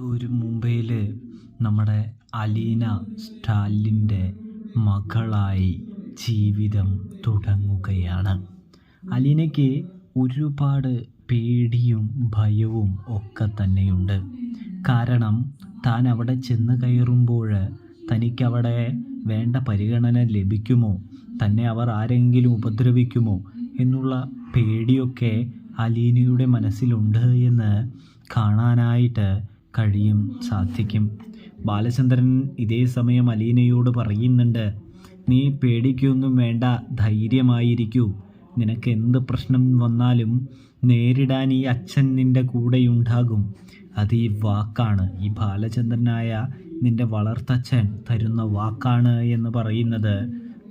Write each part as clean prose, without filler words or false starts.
ഒരു മുംബൈയിൽ നമ്മുടെ അലീന സ്റ്റാലിൻ്റെ മകളായി ജീവിതം തുടങ്ങുകയാണ്. അലീനയ്ക്ക് ഒരുപാട് പേടിയും ഭയവും ഒക്കെ തന്നെയുണ്ട്. കാരണം താൻ അവിടെ ചെന്ന് കയറുമ്പോൾ തനിക്കവിടെ വേണ്ട പരിഗണന ലഭിക്കുമോ, തന്നെ അവർ ആരെങ്കിലും ഉപദ്രവിക്കുമോ എന്നുള്ള പേടിയൊക്കെ അലീനയുടെ മനസ്സിലുണ്ട് എന്ന് കാണാനായിട്ട് സാധിക്കും. ബാലചന്ദ്രൻ ഇതേ സമയം അലീനയോട് പറയുന്നുണ്ട്, നീ പേടിക്കൊന്നും വേണ്ട, ധൈര്യമായിരിക്കൂ. നിനക്ക് എന്ത് പ്രശ്നം വന്നാലും നേരിടാൻ ഈ അച്ഛൻ നിൻ്റെ കൂടെയുണ്ടാകും. അത് ഈ വാക്കാണ്, ഈ ബാലചന്ദ്രനായ നിൻ്റെ വളർത്തച്ഛൻ തരുന്ന വാക്കാണ് എന്ന് പറയുന്നത്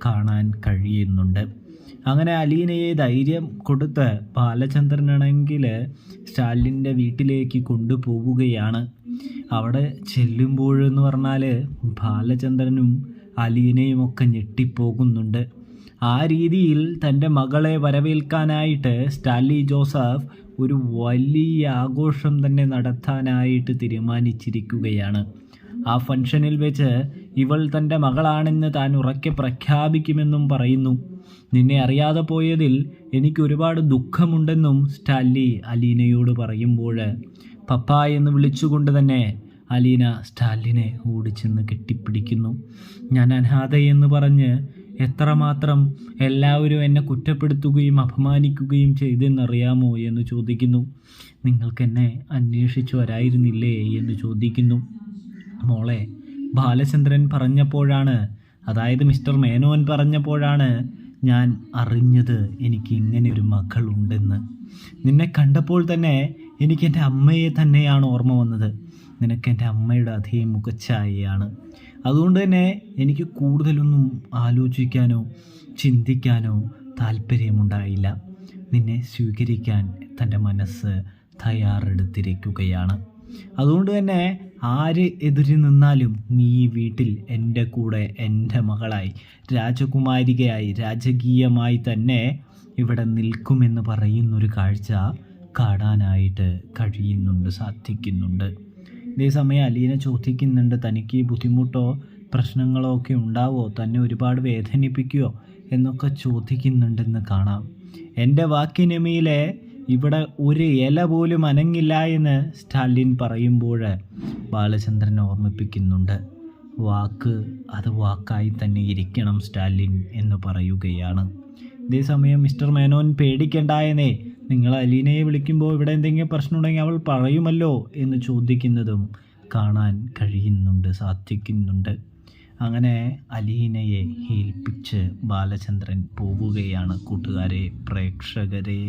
കാണാൻ കഴിയുന്നുണ്ട്. അങ്ങനെ അലീനയെ ധൈര്യം കൊടുത്ത് ബാലചന്ദ്രനാണെങ്കിൽ സ്റ്റാലിൻ്റെ വീട്ടിലേക്ക് കൊണ്ടുപോവുകയാണ്. അവിടെ ചെല്ലുമ്പോഴെന്ന് പറഞ്ഞാൽ ബാലചന്ദ്രനും അലീനയും ഒക്കെ ഞെട്ടിപ്പോകുന്നുണ്ട്. ആ രീതിയിൽ തൻ്റെ മകളെ വരവേൽക്കാനായിട്ട് സ്റ്റാൻലി ജോസഫ് ഒരു വലിയ ആഘോഷം തന്നെ നടത്താനായിട്ട് തീരുമാനിച്ചിരിക്കുകയാണ്. ആ ഫംഗ്ഷനിൽ വെച്ച് ഇവൾ തൻ്റെ മകളാണെന്ന് താൻ ഉറക്കെ പ്രഖ്യാപിക്കുമെന്നും പറയുന്നു. നിന്നെ അറിയാതെ പോയതിൽ എനിക്ക് ഒരുപാട് ദുഃഖമുണ്ടെന്നും സ്റ്റാൻലി അലീനയോട് പറയുമ്പോൾ പപ്പ എന്ന് വിളിച്ചുകൊണ്ട് തന്നെ അലീന സ്റ്റാലിനെ ഓടിച്ചെന്ന് കെട്ടിപ്പിടിക്കുന്നു. ഞാൻ അനാഥയെന്ന് പറഞ്ഞ് എത്രമാത്രം എല്ലാവരും എന്നെ കുറ്റപ്പെടുത്തുകയും അപമാനിക്കുകയും ചെയ്തെന്നറിയാമോ എന്ന് ചോദിക്കുന്നു. നിങ്ങൾക്കെന്നെ അന്വേഷിച്ചു വരായിരുന്നില്ലേ എന്ന് ചോദിക്കുന്നു. മോളെ, ബാലചന്ദ്രൻ പറഞ്ഞപ്പോഴാണ്, അതായത് മിസ്റ്റർ മേനോൻ പറഞ്ഞപ്പോഴാണ് ഞാൻ അറിഞ്ഞത് എനിക്ക് ഇങ്ങനെ ഒരു മകളുണ്ടെന്ന്. നിന്നെ കണ്ടപ്പോൾ തന്നെ എനിക്ക് എൻ്റെ അമ്മയെ തന്നെയാണ് ഓർമ്മ വന്നത്. നിനക്ക് എൻ്റെ അമ്മയുടെ അതേ മുഖച്ഛായയാണ്. അതുകൊണ്ട് തന്നെ എനിക്ക് കൂടുതലൊന്നും ആലോചിക്കാനോ ചിന്തിക്കാനോ താല്പര്യമുണ്ടായില്ല. നിന്നെ സ്വീകരിക്കാൻ തൻ്റെ മനസ്സ് തയ്യാറെടുത്തിരിക്കുകയാണ്. അതുകൊണ്ട് തന്നെ ആര് എതിര് നിന്നാലും നീ ഈ വീട്ടിൽ എൻ്റെ കൂടെ എൻ്റെ മകളായി രാജകുമാരികയായി രാജകീയമായി തന്നെ ഇവിടെ നിൽക്കുമെന്ന് പറയുന്നൊരു കാഴ്ച കാണാനായിട്ട് സാധിക്കുന്നുണ്ട്. ഇതേസമയം അലീന ചോദിക്കുന്നുണ്ട്, തനിക്ക് ബുദ്ധിമുട്ടോ പ്രശ്നങ്ങളോ ഒക്കെ ഉണ്ടാവോ, തന്നെ ഒരുപാട് വേദനിപ്പിക്കുകയോ എന്നൊക്കെ ചോദിക്കുന്നുണ്ടെന്ന് കാണാം. എൻ്റെ വാക്കിനുമീലെ ഇവിടെ ഒരു ഇല പോലും അനങ്ങില്ല എന്ന് സ്റ്റാലിൻ പറയുമ്പോൾ ബാലചന്ദ്രൻ ഓർമ്മിപ്പിക്കുന്നുണ്ട്. വാക്ക് അത് വാക്കായി തന്നെ ഇരിക്കണം സ്റ്റാലിൻ എന്ന് പറയുകയാണ്. ഇതേസമയം മിസ്റ്റർ മേനോൻ പേടിക്കണ്ടായെന്നേ, നിങ്ങൾ അലീനയെ വിളിക്കുമ്പോൾ ഇവിടെ എന്തെങ്കിലും പ്രശ്നമുണ്ടെങ്കിൽ അവൾ പറയുമല്ലോ എന്ന് ചോദിക്കുന്നതും കാണാൻ സാധിക്കുന്നുണ്ട്. അങ്ങനെ അലീനയെ ഏൽപ്പിച്ച് ബാലചന്ദ്രൻ പോവുകയാണ്. കൂട്ടുകാരെ, പ്രേക്ഷകരെ.